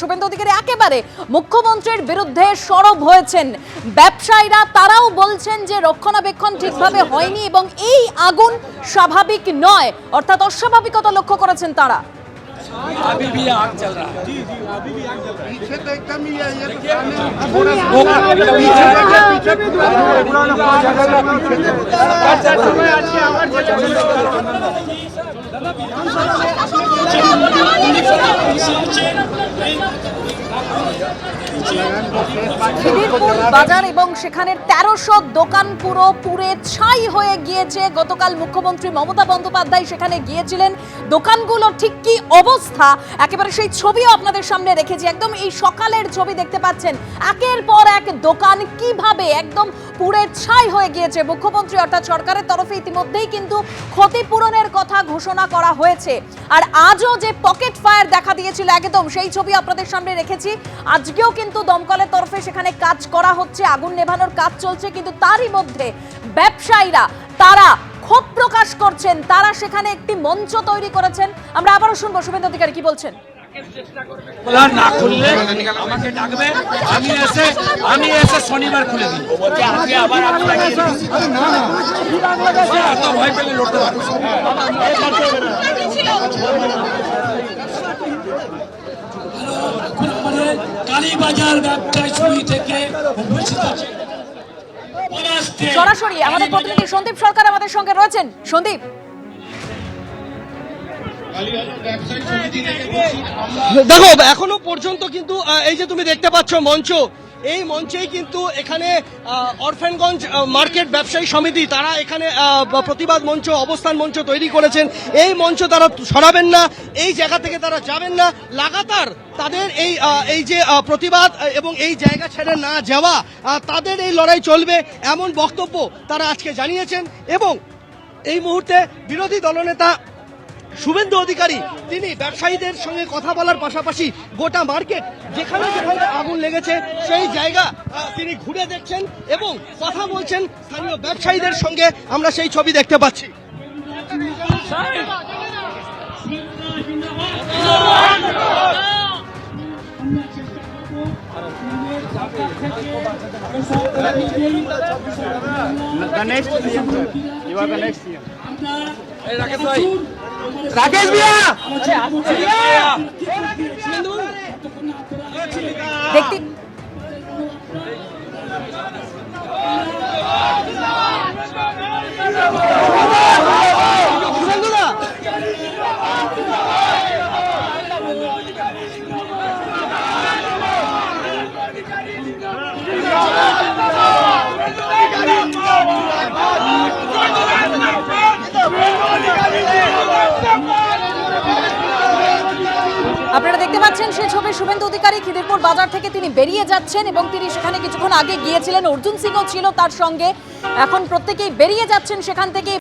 শুভেন্দু অধিকারী একেবারে মুখ্যমন্ত্রীর বিরুদ্ধে সরব হয়েছেন। ব্যবসায়ীরা তারাও বলছেন যে রক্ষণাবেক্ষণ ঠিকভাবে হয়নি এবং এই আগুন স্বাভাবিক নয়, অর্থাৎ অস্বাভাবিকতা লক্ষ্য করেছেন তারা। अभी भी आग चल रहा है। पीछे तो एकदम ही है ये খিদিরপুর বাজার এবং সেখানে ১৩০০ দোকান পুরো পুড়ে ছাই হয়ে গিয়েছে। গতকাল মুখ্যমন্ত্রী মমতা বন্দ্যোপাধ্যায় সেখানে গিয়েছিলেন। দোকানগুলো ঠিক কি অবস্থা একেবারে সেই ছবিও আপনাদের সামনে রেখেছি। একদম এই সকালের ছবি দেখতে পাচ্ছেন, একের পর এক দোকান কিভাবে একদম পুড়ে ছাই হয়ে গিয়েছে। মুখ্যমন্ত্রী অর্থাৎ সরকারের তরফে ইতিমধ্যেই কিন্তু ক্ষতিপূরণের কথা ঘোষণা করা হয়েছে। আর আজও যে পকেট ফায়ার দেখা দিয়েছিল একদম সেই ছবি আপনাদের সামনে রেখেছি। আজকেও কিন্তু দমকলের তরফে সেখানে কাজ করা হচ্ছে, আগুন নেভানোর কাজ চলছে, কিন্তু তারই মধ্যে ব্যবসায়ীরা তারা ক্ষোভ প্রকাশ করছেন। তারা সেখানে একটি মঞ্চ তৈরি করেছেন। আমরা আবারও শুনবো শুভেন্দু অধিকারী কি বলছেন। না খুললে আমাকে ডাকবে, আমি এসে শনিবার খুলে দিই। আবার এত ভয় পেলে লড়তে পারবে। কালীবাজার ব্যবসায়ী সমিতি থেকে উপস্থিত আছে সরাসরি আমাদের প্রতিনিধি সন্দীপ সরকার আমাদের সঙ্গে রয়েছেন। সন্দীপ, দেখো এখনো পর্যন্ত কিন্তু এই যে তুমি দেখতে পাচ্ছ মঞ্চ, এই মঞ্চেই কিন্তু এখানে অরফানগঞ্জ মার্কেট ব্যবসায়ী সমিতি তারা এখানে প্রতিবাদ মঞ্চ, অবস্থান মঞ্চ তৈরি করেছেন। এই মঞ্চ তারা সরাবেন না, এই জায়গা থেকে তারা যাবেন না। লাগাতার তাদের এই যে প্রতিবাদ এবং এই জায়গা ছেড়ে না যাওয়া, তাদের এই লড়াই চলবে এমন বক্তব্য তারা আজকে জানিয়েছেন। এবং এই মুহূর্তে বিরোধী দলনেতা শুভেন্দু অধিকারী তিনি ব্যবসায়ীদের সঙ্গে কথা বলার পাশাপাশি গোটা মার্কেট যেখানে যেখানে আগুন লেগেছে সেই জায়গা তিনি ঘুরে দেখছেন এবং কথা বলছেন স্থানীয় ব্যবসায়ীদের সঙ্গে। আমরা সেই ছবি দেখতে পাচ্ছি। রাকেশ ভাইয়া দেখতে আপনারা দেখতে পাচ্ছেন সেই ছবি। শুভেন্দু অধিকারী খিদিরপুর বাজার থেকে তিনি বেরিয়ে যাচ্ছেন এবং তিনি সেখানে কিছুক্ষণ আগে গিয়েছিলেন। অর্জুন সিংও ছিল তার সঙ্গে। এখন প্রত্যেকেই বেরিয়ে যাচ্ছেন সেখান থেকে।